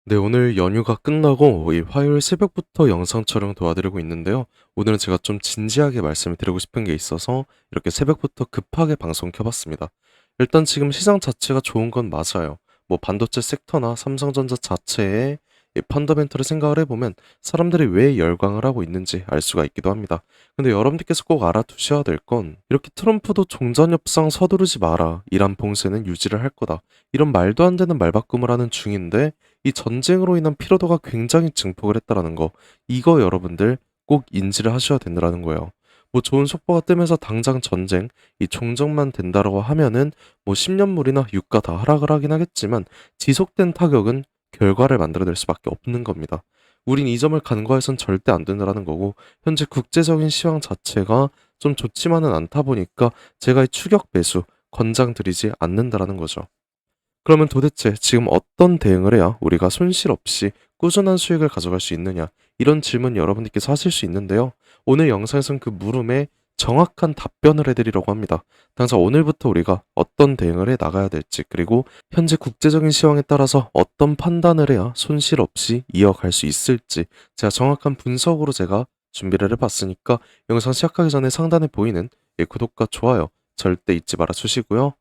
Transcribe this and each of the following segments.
네, 오늘 연휴가 끝나고 이 화요일 새벽부터 영상 촬영 도와드리고 있는데요. 오늘은 제가 좀 진지하게 말씀을 드리고 싶은 게 있어서 이렇게 새벽부터 급하게 방송 켜봤습니다. 일단 지금 시장 자체가 좋은 건 맞아요. 뭐 반도체 섹터나 삼성전자 자체의 이 펀더멘털을 생각을 해보면 사람들이 왜 열광을 하고 있는지 알 수가 있기도 합니다. 근데 여러분들께서 꼭 알아두셔야 될 건 이렇게 트럼프도 종전협상 서두르지 마라. 이란 봉쇄는 유지를 할 거다. 이런 말도 안 되는 말바꿈을 하는 중인데 이 전쟁으로 인한 피로도가 굉장히 증폭을 했다라는 거, 이거 여러분들 꼭 인지를 하셔야 된다라는 거예요. 뭐 좋은 속보가 뜨면서 당장 전쟁, 이 종전만 된다라고 하면은 뭐 10년물이나 유가 다 하락을 하긴 하겠지만 지속된 타격은 결과를 만들어낼 수밖에 없는 겁니다. 우린 이 점을 간과해선 절대 안 된다라는 거고, 현재 국제적인 시황 자체가 좀 좋지만은 않다 보니까 제가 이 추격 매수 권장드리지 않는다라는 거죠. 그러면 도대체 지금 어떤 대응을 해야 우리가 손실 없이 꾸준한 수익을 가져갈 수 있느냐? 이런 질문 여러분들께서 하실 수 있는데요. 오늘 영상에서는 그 물음에 정확한 답변을 해드리려고 합니다. 당장 오늘부터 우리가 어떤 대응을 해 나가야 될지, 그리고 현재 국제적인 시황에 따라서 어떤 판단을 해야 손실 없이 이어갈 수 있을지, 제가 정확한 분석으로 제가 준비를 해봤으니까 영상 시작하기 전에 상단에 보이는 이 구독과 좋아요 절대 잊지 말아 주시고요.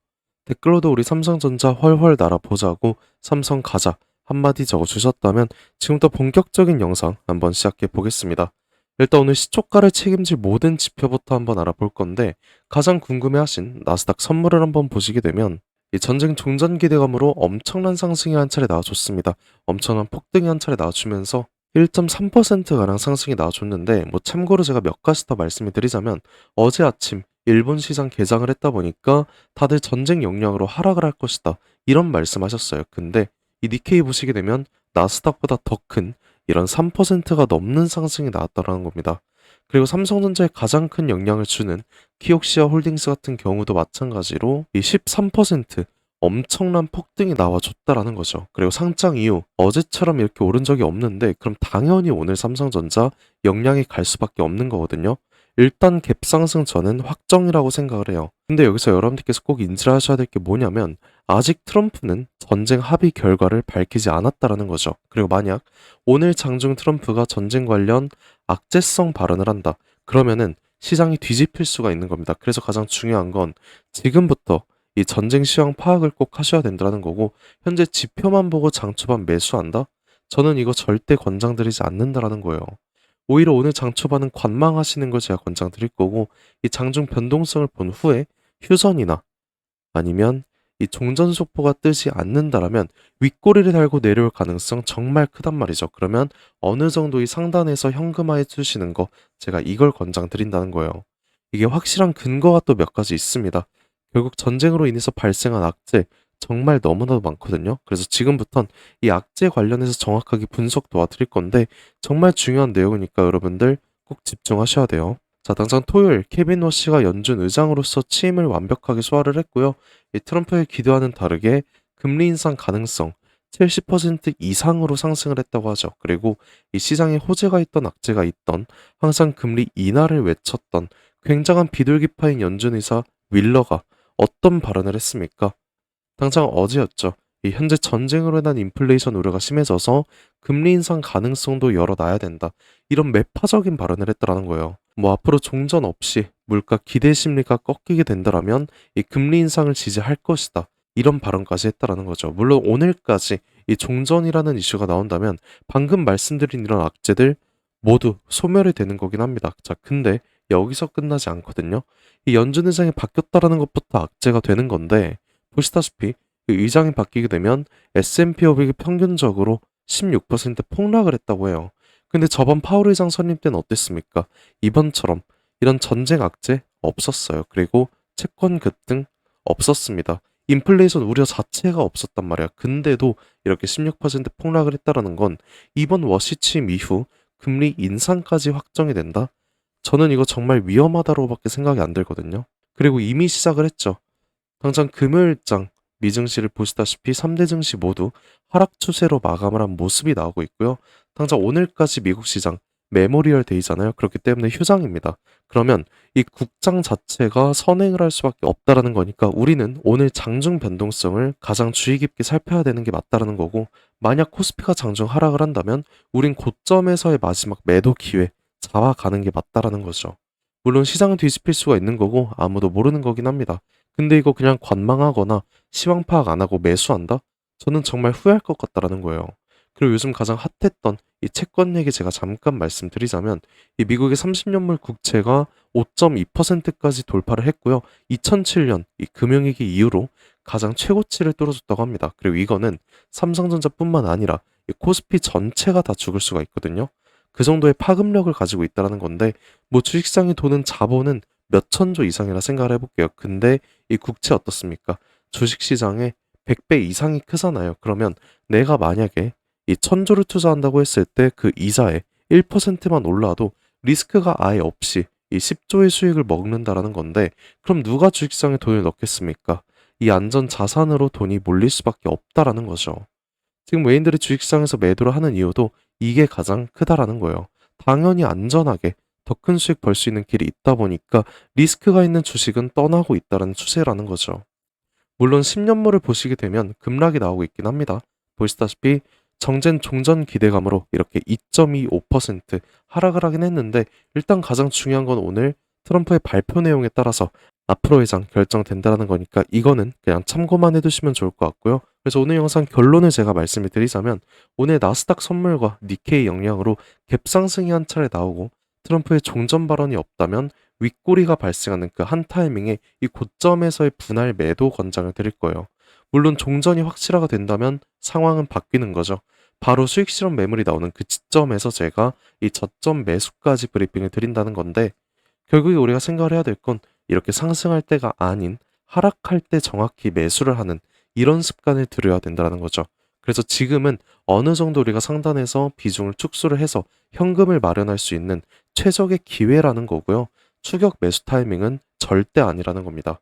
댓글로도 우리 삼성전자 훨훨 날아보자고 삼성 가자 한마디 적어주셨다면 지금부터 본격적인 영상 한번 시작해 보겠습니다. 일단 오늘 시초가를 책임질 모든 지표부터 한번 알아볼 건데, 가장 궁금해하신 나스닥 선물을 한번 보시게 되면 이 전쟁 종전 기대감으로 엄청난 상승이 한 차례 나와줬습니다. 엄청난 폭등이 한 차례 나와주면서 1.3%가량 상승이 나와줬는데, 뭐 참고로 제가 몇 가지 더 말씀을 드리자면, 어제 아침 일본 시장 개장을 했다 보니까 다들 전쟁 영향으로 하락을 할 것이다, 이런 말씀하셨어요. 근데 이 니케이 보시게 되면 나스닥보다 더 큰 이런 3%가 넘는 상승이 나왔다는 겁니다. 그리고 삼성전자에 가장 큰 영향을 주는 키옥시아 홀딩스 같은 경우도 마찬가지로 이 13% 엄청난 폭등이 나와줬다라는 거죠. 그리고 상장 이후 어제처럼 이렇게 오른 적이 없는데, 그럼 당연히 오늘 삼성전자 영향이 갈 수밖에 없는 거거든요. 일단 갭상승 저는 확정이라고 생각을 해요. 근데 여기서 여러분들께서 꼭 인지를 하셔야 될 게 뭐냐면, 아직 트럼프는 전쟁 합의 결과를 밝히지 않았다라는 거죠. 그리고 만약 오늘 장중 트럼프가 전쟁 관련 악재성 발언을 한다, 그러면은 시장이 뒤집힐 수가 있는 겁니다. 그래서 가장 중요한 건 지금부터 이 전쟁 시황 파악을 꼭 하셔야 된다는 거고, 현재 지표만 보고 장초반 매수한다? 저는 이거 절대 권장드리지 않는다라는 거예요. 오히려 오늘 장 초반은 관망하시는 걸 제가 권장드릴 거고, 이 장중 변동성을 본 후에 휴선이나 아니면 이 종전 속보가 뜨지 않는다라면 윗꼬리를 달고 내려올 가능성 정말 크단 말이죠. 그러면 어느 정도 이 상단에서 현금화해 주시는 거, 제가 이걸 권장드린다는 거예요. 이게 확실한 근거가 또 몇 가지 있습니다. 결국 전쟁으로 인해서 발생한 악재 정말 너무나도 많거든요. 그래서 지금부턴 이 악재 관련해서 정확하게 분석 도와드릴 건데, 정말 중요한 내용이니까 여러분들 꼭 집중하셔야 돼요. 자, 당장 토요일 케빈 워시가 연준 의장으로서 취임을 완벽하게 소화를 했고요. 이 트럼프의 기대와는 다르게 금리 인상 가능성 70% 이상으로 상승을 했다고 하죠. 그리고 이 시장에 호재가 있던 악재가 있던, 항상 금리 인하를 외쳤던 굉장한 비둘기파인 연준 의사 윌러가 어떤 발언을 했습니까? 당장 어제였죠. 이 현재 전쟁으로 인한 인플레이션 우려가 심해져서 금리 인상 가능성도 열어놔야 된다, 이런 매파적인 발언을 했더라는 거예요. 뭐 앞으로 종전 없이 물가 기대 심리가 꺾이게 된다라면 이 금리 인상을 지지할 것이다, 이런 발언까지 했다라는 거죠. 물론 오늘까지 이 종전이라는 이슈가 나온다면 방금 말씀드린 이런 악재들 모두 소멸이 되는 거긴 합니다. 자, 근데 여기서 끝나지 않거든요. 이 연준 의장이 바뀌었다라는 것부터 악재가 되는 건데, 보시다시피 그 의장이 바뀌게 되면 S&P 500이 평균적으로 16% 폭락을 했다고 해요. 근데 저번 파월 의장 선임 때는 어땠습니까? 이번처럼 이런 전쟁 악재 없었어요. 그리고 채권 급등 없었습니다. 인플레이션 우려 자체가 없었단 말이야. 근데도 이렇게 16% 폭락을 했다라는 건 이번 워시 취임 이후 금리 인상까지 확정이 된다? 저는 이거 정말 위험하다로밖에 생각이 안 들거든요. 그리고 이미 시작을 했죠. 당장 금요일장 미증시를 보시다시피 3대 증시 모두 하락 추세로 마감을 한 모습이 나오고 있고요. 당장 오늘까지 미국 시장 메모리얼 데이잖아요. 그렇기 때문에 휴장입니다. 그러면 이 국장 자체가 선행을 할 수밖에 없다라는 거니까 우리는 오늘 장중 변동성을 가장 주의 깊게 살펴야 되는 게 맞다라는 거고, 만약 코스피가 장중 하락을 한다면 우린 고점에서의 마지막 매도 기회 잡아가는 게 맞다라는 거죠. 물론 시장은 뒤집힐 수가 있는 거고 아무도 모르는 거긴 합니다. 근데 이거 그냥 관망하거나 시황 파악 안 하고 매수한다? 저는 정말 후회할 것 같다라는 거예요. 그리고 요즘 가장 핫했던 이 채권 얘기 제가 잠깐 말씀드리자면, 이 미국의 30년물 국채가 5.2%까지 돌파를 했고요. 2007년 이 금융위기 이후로 가장 최고치를 뚫어줬다고 합니다. 그리고 이거는 삼성전자뿐만 아니라 이 코스피 전체가 다 죽을 수가 있거든요. 그 정도의 파급력을 가지고 있다는 건데, 뭐 주식시장에 도는 자본은 몇 천조 이상이라 생각을 해볼게요. 근데 이 국채 어떻습니까? 주식시장에 100배 이상이 크잖아요. 그러면 내가 만약에 이 천조를 투자한다고 했을 때 그 이자에 1%만 올라도 리스크가 아예 없이 이 10조의 수익을 먹는다라는 건데, 그럼 누가 주식시장에 돈을 넣겠습니까? 이 안전 자산으로 돈이 몰릴 수밖에 없다라는 거죠. 지금 외인들이 주식시장에서 매도를 하는 이유도 이게 가장 크다라는 거예요. 당연히 안전하게 더 큰 수익 벌 수 있는 길이 있다 보니까 리스크가 있는 주식은 떠나고 있다는 추세라는 거죠. 물론 10년물을 보시게 되면 급락이 나오고 있긴 합니다. 보시다시피 정젠 종전 기대감으로 이렇게 2.25% 하락을 하긴 했는데, 일단 가장 중요한 건 오늘 트럼프의 발표 내용에 따라서 앞으로 회장 결정된다는 거니까 이거는 그냥 참고만 해두시면 좋을 것 같고요. 그래서 오늘 영상 결론을 제가 말씀을 드리자면, 오늘 나스닥 선물과 니케이 영향으로 갭상승이 한 차례 나오고 트럼프의 종전 발언이 없다면 윗꼬리가 발생하는 그 한 타이밍에 이 고점에서의 분할 매도 권장을 드릴 거예요. 물론 종전이 확실화가 된다면 상황은 바뀌는 거죠. 바로 수익 실현 매물이 나오는 그 지점에서 제가 이 저점 매수까지 브리핑을 드린다는 건데, 결국에 우리가 생각을 해야 될 건 이렇게 상승할 때가 아닌 하락할 때 정확히 매수를 하는 이런 습관을 들여야 된다는 거죠. 그래서 지금은 어느 정도 우리가 상단에서 비중을 축소를 해서 현금을 마련할 수 있는 최적의 기회라는 거고요. 추격 매수 타이밍은 절대 아니라는 겁니다.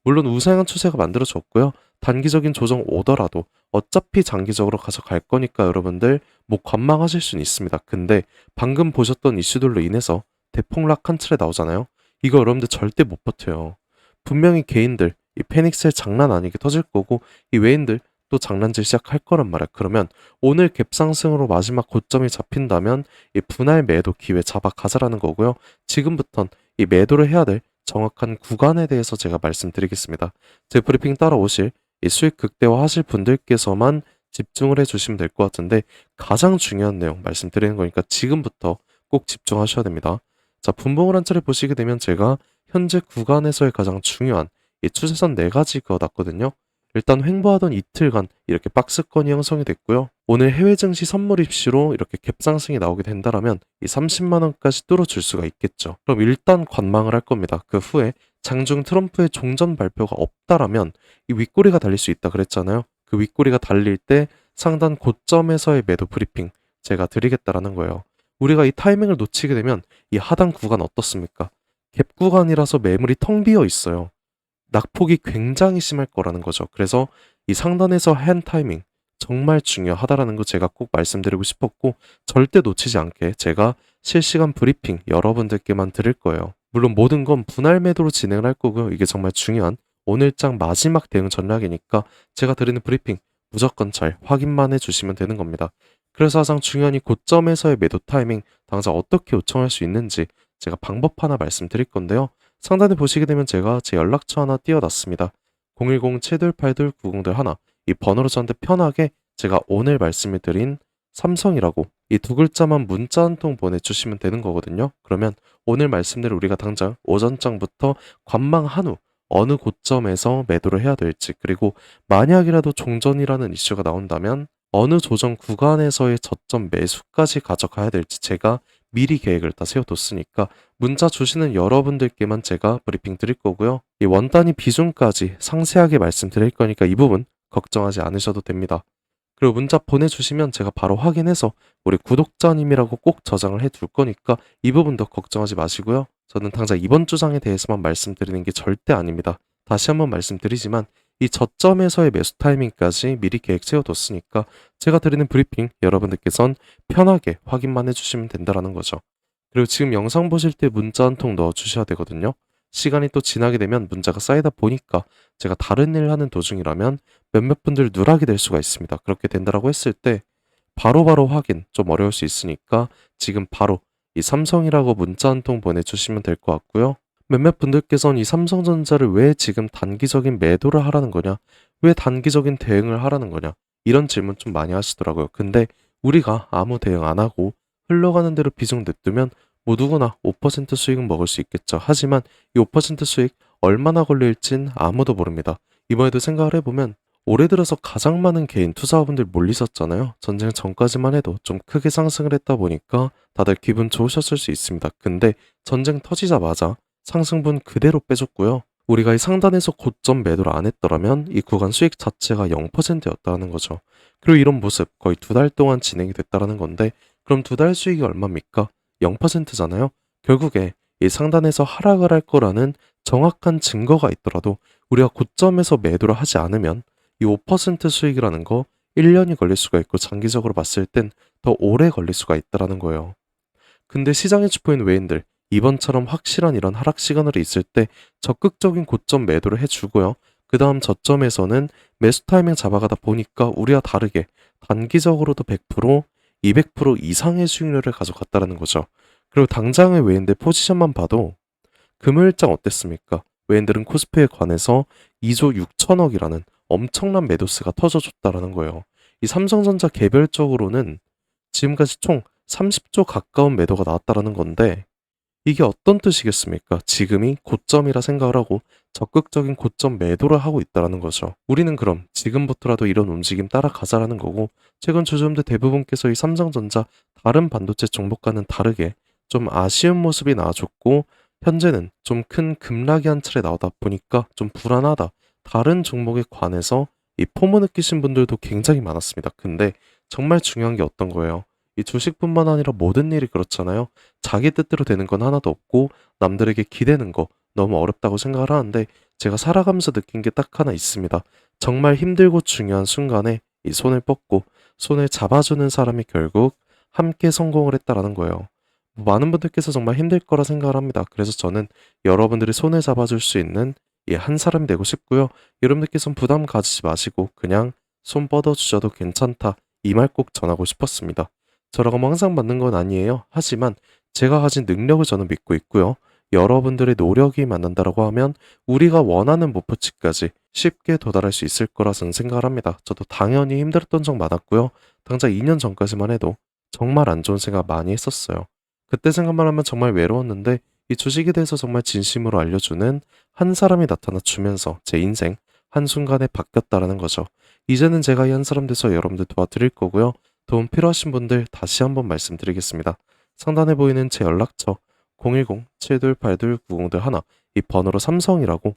물론 우상향 추세가 만들어졌고요. 단기적인 조정 오더라도 어차피 장기적으로 가져갈 거니까 여러분들 뭐 관망하실 수는 있습니다. 근데 방금 보셨던 이슈들로 인해서 대폭락 한 차례 나오잖아요. 이거 여러분들 절대 못 버텨요. 분명히 개인들 이 패닉셀 장난 아니게 터질 거고, 이 외인들 또 장난질 시작할 거란 말이야. 그러면 오늘 갭상승으로 마지막 고점이 잡힌다면 이 분할 매도 기회 잡아 가자라는 거고요. 지금부턴 이 매도를 해야 될 정확한 구간에 대해서 제가 말씀드리겠습니다. 제 브리핑 따라오실 이 수익 극대화 하실 분들께서만 집중을 해주시면 될 것 같은데, 가장 중요한 내용 말씀드리는 거니까 지금부터 꼭 집중하셔야 됩니다. 자, 분봉을 한 차례 보시게 되면 제가 현재 구간에서의 가장 중요한 이 추세선 4가지 그어놨거든요. 일단 횡보하던 이틀간 이렇게 박스권이 형성이 됐고요. 오늘 해외 증시 선물 입시로 이렇게 갭상승이 나오게 된다라면 이 30만 원까지 뚫어줄 수가 있겠죠. 그럼 일단 관망을 할 겁니다. 그 후에 장중 트럼프의 종전 발표가 없다라면 이 윗꼬리가 달릴 수 있다 그랬잖아요. 그 윗꼬리가 달릴 때 상단 고점에서의 매도 브리핑 제가 드리겠다라는 거예요. 우리가 이 타이밍을 놓치게 되면 이 하단 구간 어떻습니까? 갭 구간이라서 매물이 텅 비어 있어요. 낙폭이 굉장히 심할 거라는 거죠. 그래서 이 상단에서 한 타이밍 정말 중요하다라는 거 제가 꼭 말씀드리고 싶었고, 절대 놓치지 않게 제가 실시간 브리핑 여러분들께만 드릴 거예요. 물론 모든 건 분할 매도로 진행을 할 거고요. 이게 정말 중요한 오늘장 마지막 대응 전략이니까 제가 드리는 브리핑 무조건 잘 확인만 해주시면 되는 겁니다. 그래서 가장 중요한 이 고점에서의 매도 타이밍 당장 어떻게 요청할 수 있는지 제가 방법 하나 말씀드릴 건데요. 상단에 보시게 되면 제가 제 연락처 하나 띄워놨습니다. 010-728-9021. 이 번호로 저한테 편하게 제가 오늘 말씀을 드린 삼성이라고 이 두 글자만 문자 한 통 보내주시면 되는 거거든요. 그러면 오늘 말씀대로 우리가 당장 오전장부터 관망한 후 어느 고점에서 매도를 해야 될지, 그리고 만약이라도 종전이라는 이슈가 나온다면 어느 조정 구간에서의 저점 매수까지 가져가야 될지 제가 미리 계획을 다 세워뒀으니까 문자 주시는 여러분들께만 제가 브리핑 드릴 거고요. 이 원 단위 비중까지 상세하게 말씀드릴 거니까 이 부분 걱정하지 않으셔도 됩니다. 그리고 문자 보내주시면 제가 바로 확인해서 우리 구독자님이라고 꼭 저장을 해둘 거니까 이 부분도 걱정하지 마시고요. 저는 당장 이번 주장에 대해서만 말씀드리는 게 절대 아닙니다. 다시 한번 말씀드리지만 이 저점에서의 매수 타이밍까지 미리 계획 세워뒀으니까 제가 드리는 브리핑 여러분들께선 편하게 확인만 해주시면 된다라는 거죠. 그리고 지금 영상 보실 때 문자 한 통 넣어주셔야 되거든요. 시간이 또 지나게 되면 문자가 쌓이다 보니까 제가 다른 일 하는 도중이라면 몇몇 분들 누락이 될 수가 있습니다. 그렇게 된다라고 했을 때 바로바로 확인 좀 어려울 수 있으니까 지금 바로 이 삼성이라고 문자 한 통 보내주시면 될 것 같고요. 몇몇 분들께서는 이 삼성전자를 왜 지금 단기적인 매도를 하라는 거냐? 왜 단기적인 대응을 하라는 거냐? 이런 질문 좀 많이 하시더라고요. 근데 우리가 아무 대응 안 하고 흘러가는 대로 비중 냅두면 뭐 누구나 5% 수익은 먹을 수 있겠죠. 하지만 이 5% 수익 얼마나 걸릴진 아무도 모릅니다. 이번에도 생각을 해보면 올해 들어서 가장 많은 개인 투자자분들 몰리셨잖아요. 전쟁 전까지만 해도 좀 크게 상승을 했다 보니까 다들 기분 좋으셨을 수 있습니다. 근데 전쟁 터지자마자 상승분 그대로 빼줬고요. 우리가 이 상단에서 고점 매도를 안 했더라면 이 구간 수익 자체가 0%였다는 거죠. 그리고 이런 모습 거의 2달 동안 진행이 됐다는 건데 그럼 2달 수익이 얼마입니까? 0%잖아요. 결국에 이 상단에서 하락을 할 거라는 정확한 증거가 있더라도 우리가 고점에서 매도를 하지 않으면 이 5% 수익이라는 거 1년이 걸릴 수가 있고 장기적으로 봤을 땐 더 오래 걸릴 수가 있다는 거예요. 근데 시장의 주포인 외인들 이번처럼 확실한 이런 하락 시그널이 있을 때 적극적인 고점 매도를 해주고요. 그 다음 저점에서는 매수 타이밍 잡아가다 보니까 우리와 다르게 단기적으로도 100%, 200% 이상의 수익률을 가져갔다는 거죠. 그리고 당장의 외인들 포지션만 봐도 금요일장 어땠습니까? 외인들은 코스피에 관해서 2조 6천억이라는 엄청난 매도세가 터져줬다라는 거예요. 이 삼성전자 개별적으로는 지금까지 총 30조 가까운 매도가 나왔다라는 건데 이게 어떤 뜻이겠습니까? 지금이 고점이라 생각을 하고 적극적인 고점 매도를 하고 있다라는 거죠. 우리는 그럼 지금부터라도 이런 움직임 따라가자라는 거고 최근 주주분들 대부분께서 이 삼성전자 다른 반도체 종목과는 다르게 좀 아쉬운 모습이 나와줬고 현재는 좀 큰 급락이 한 차례 나오다 보니까 좀 불안하다. 다른 종목에 관해서 이 포모 느끼신 분들도 굉장히 많았습니다. 근데 정말 중요한 게 어떤 거예요? 이 주식뿐만 아니라 모든 일이 그렇잖아요. 자기 뜻대로 되는 건 하나도 없고 남들에게 기대는 거 너무 어렵다고 생각을 하는데 제가 살아가면서 느낀 게 딱 하나 있습니다. 정말 힘들고 중요한 순간에 이 손을 뻗고 손을 잡아주는 사람이 결국 함께 성공을 했다라는 거예요. 많은 분들께서 정말 힘들 거라 생각을 합니다. 그래서 저는 여러분들이 손을 잡아줄 수 있는 이 한 사람이 되고 싶고요. 여러분들께서는 부담 가지지 마시고 그냥 손 뻗어주셔도 괜찮다. 이 말 꼭 전하고 싶었습니다. 저라고 뭐 항상 맞는 건 아니에요. 하지만 제가 가진 능력을 저는 믿고 있고요. 여러분들의 노력이 만난다라고 하면 우리가 원하는 목표치까지 쉽게 도달할 수 있을 거라 저는 생각을 합니다. 저도 당연히 힘들었던 적 많았고요. 당장 2년 전까지만 해도 정말 안 좋은 생각 많이 했었어요. 그때 생각만 하면 정말 외로웠는데 이 주식에 대해서 정말 진심으로 알려주는 한 사람이 나타나 주면서 제 인생 한순간에 바뀌었다라는 거죠. 이제는 제가 이 한 사람 돼서 여러분들 도와드릴 거고요. 도움 필요하신 분들 다시 한번 말씀드리겠습니다. 상단에 보이는 제 연락처 010-7282-9021 이 번호로 삼성이라고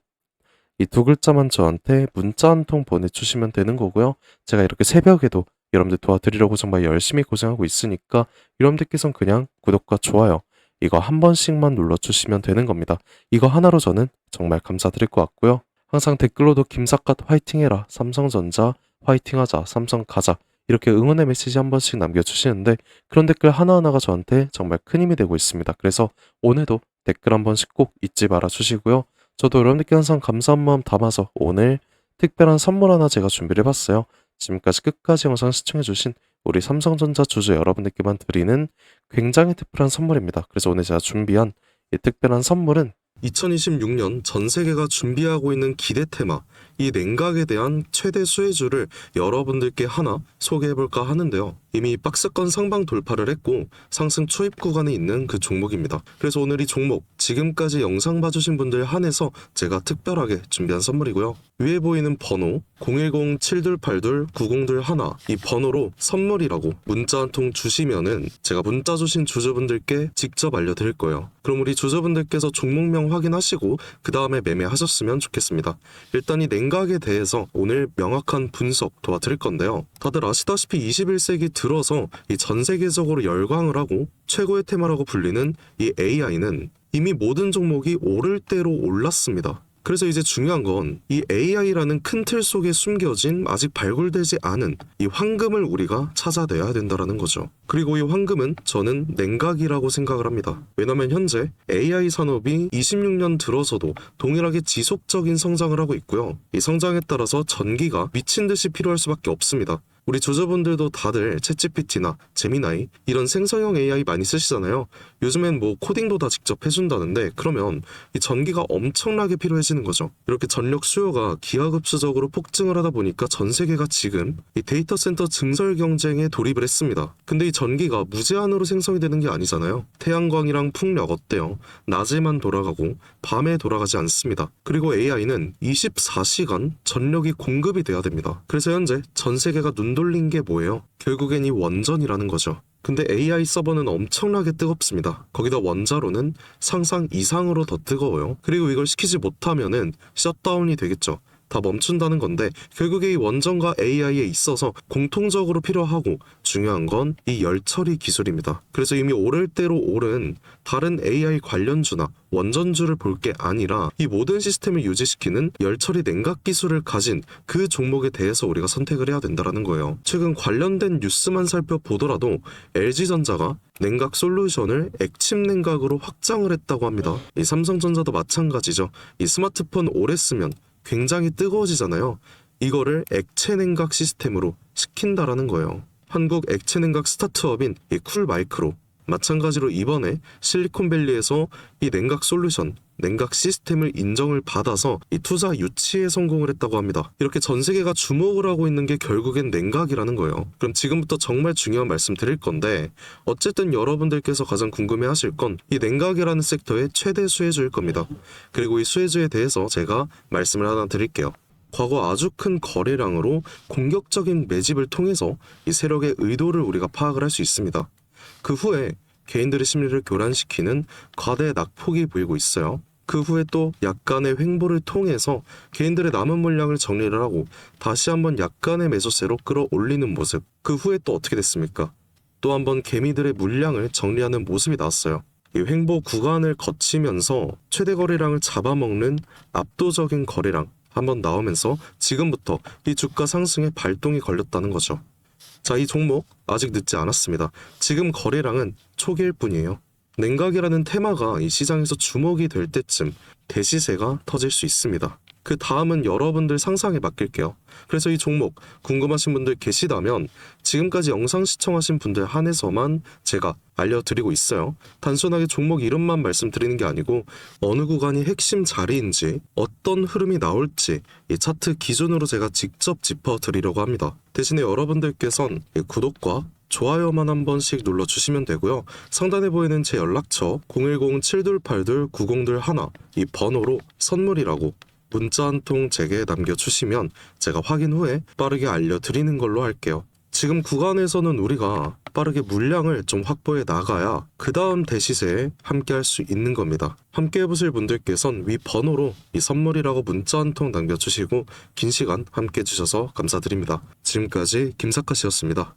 이 두 글자만 저한테 문자 한 통 보내주시면 되는 거고요. 제가 이렇게 새벽에도 여러분들 도와드리려고 정말 열심히 고생하고 있으니까 여러분들께서는 그냥 구독과 좋아요 이거 한 번씩만 눌러주시면 되는 겁니다. 이거 하나로 저는 정말 감사드릴 것 같고요. 항상 댓글로도 김삿갓 화이팅해라, 삼성전자 화이팅하자, 삼성 가자 이렇게 응원의 메시지 한 번씩 남겨주시는데 그런 댓글 하나하나가 저한테 정말 큰 힘이 되고 있습니다. 그래서 오늘도 댓글 한 번씩 꼭 잊지 말아 주시고요. 저도 여러분들께 항상 감사한 마음 담아서 오늘 특별한 선물 하나 제가 준비를 해봤어요. 지금까지 끝까지 영상 시청해주신 우리 삼성전자 주주 여러분들께만 드리는 굉장히 특별한 선물입니다. 그래서 오늘 제가 준비한 이 특별한 선물은 2026년 전 세계가 준비하고 있는 기대 테마, 이 냉각에 대한 최대 수혜주를 여러분들께 하나 소개해볼까 하는데요. 이미 박스권 상방 돌파를 했고 상승 초입 구간에 있는 그 종목입니다. 그래서 오늘 이 종목 지금까지 영상 봐주신 분들 한해서 제가 특별하게 준비한 선물이고요. 위에 보이는 번호 010-7282-9021 이 번호로 선물이라고 문자 한 통 주시면은 제가 문자 주신 주주분들께 직접 알려드릴 거예요. 그럼 우리 주주분들께서 종목명 확인하시고 그 다음에 매매하셨으면 좋겠습니다. 일단 이 냉각에 대해서 오늘 명확한 분석 도와드릴 건데요. 다들 아시다시피 21세기 들어서 이 전 세계적으로 열광을 하고 최고의 테마라고 불리는 이 AI는 이미 모든 종목이 오를 대로 올랐습니다. 그래서 이제 중요한 건 이 AI라는 큰 틀 속에 숨겨진 아직 발굴되지 않은 이 황금을 우리가 찾아내야 된다라는 거죠. 그리고 이 황금은 저는 냉각이라고 생각을 합니다. 왜냐면 현재 AI 산업이 26년 들어서도 동일하게 지속적인 성장을 하고 있고요. 이 성장에 따라서 전기가 미친 듯이 필요할 수밖에 없습니다. 우리 조저분들도 다들 챗GPT나 제미나이 이런 생성형 AI 많이 쓰시잖아요. 요즘엔 뭐 코딩도 다 직접 해준다는데 그러면 이 전기가 엄청나게 필요해지는 거죠. 이렇게 전력 수요가 기하급수적으로 폭증을 하다 보니까 전 세계가 지금 이 데이터 센터 증설 경쟁에 돌입을 했습니다. 근데 이 전기가 무제한으로 생성이 되는 게 아니잖아요. 태양광이랑 풍력 어때요? 낮에만 돌아가고 밤에 돌아가지 않습니다. 그리고 AI는 24시간 전력이 공급이 돼야 됩니다. 그래서 현재 전 세계가 눈 돌린 게 뭐예요? 결국엔 이 원전이라는 거죠. 근데 AI 서버는 엄청나게 뜨겁습니다. 거기다 원자로는 상상 이상으로 더 뜨거워요. 그리고 이걸 시키지 못하면은 셧다운이 되겠죠. 다 멈춘다는 건데 결국에 이 원전과 AI에 있어서 공통적으로 필요하고 중요한 건 이 열처리 기술입니다. 그래서 이미 오를 대로 오른 다른 AI 관련주나 원전주를 볼 게 아니라 이 모든 시스템을 유지시키는 열처리 냉각 기술을 가진 그 종목에 대해서 우리가 선택을 해야 된다는 거예요. 최근 관련된 뉴스만 살펴보더라도 LG전자가 냉각 솔루션을 액침 냉각으로 확장을 했다고 합니다. 이 삼성전자도 마찬가지죠. 이 스마트폰 오래 쓰면 굉장히 뜨거워지잖아요. 이거를 액체 냉각 시스템으로 시킨다라는 거예요. 한국 액체 냉각 스타트업인 이 쿨마이크로 마찬가지로 이번에 실리콘밸리에서 이 냉각 솔루션, 냉각 시스템을 인정을 받아서 이 투자 유치에 성공을 했다고 합니다. 이렇게 전 세계가 주목을 하고 있는 게 결국엔 냉각이라는 거예요. 그럼 지금부터 정말 중요한 말씀 드릴 건데 어쨌든 여러분들께서 가장 궁금해하실 건 이 냉각이라는 섹터의 최대 수혜주일 겁니다. 그리고 이 수혜주에 대해서 제가 말씀을 하나 드릴게요. 과거 아주 큰 거래량으로 공격적인 매집을 통해서 이 세력의 의도를 우리가 파악을 할 수 있습니다. 그 후에 개인들의 심리를 교란시키는 과대 낙폭이 보이고 있어요. 그 후에 또 약간의 횡보를 통해서 개인들의 남은 물량을 정리를 하고 다시 한번 약간의 매수세로 끌어올리는 모습. 그 후에 또 어떻게 됐습니까? 또 한번 개미들의 물량을 정리하는 모습이 나왔어요. 이 횡보 구간을 거치면서 최대 거래량을 잡아먹는 압도적인 거래량 한번 나오면서 지금부터 이 주가 상승에 발동이 걸렸다는 거죠. 자, 이 종목 아직 늦지 않았습니다. 지금 거래량은 초기일 뿐이에요. 냉각이라는 테마가 이 시장에서 주목이 될 때쯤 대시세가 터질 수 있습니다. 그 다음은 여러분들 상상에 맡길게요. 그래서 이 종목 궁금하신 분들 계시다면 지금까지 영상 시청하신 분들 한해서만 제가 알려드리고 있어요. 단순하게 종목 이름만 말씀드리는 게 아니고 어느 구간이 핵심 자리인지 어떤 흐름이 나올지 이 차트 기준으로 제가 직접 짚어드리려고 합니다. 대신에 여러분들께선 이 구독과 좋아요만 한 번씩 눌러주시면 되고요. 상단에 보이는 제 연락처 010-7282-9021 이 번호로 선물이라고 문자 한 통 제게 남겨주시면 제가 확인 후에 빠르게 알려드리는 걸로 할게요. 지금 구간에서는 우리가 빠르게 물량을 좀 확보해 나가야 그 다음 대시세에 함께 할 수 있는 겁니다. 함께 해보실 분들께선 위 번호로 이 선물이라고 문자 한 통 남겨주시고 긴 시간 함께 해주셔서 감사드립니다. 지금까지 김사카씨였습니다.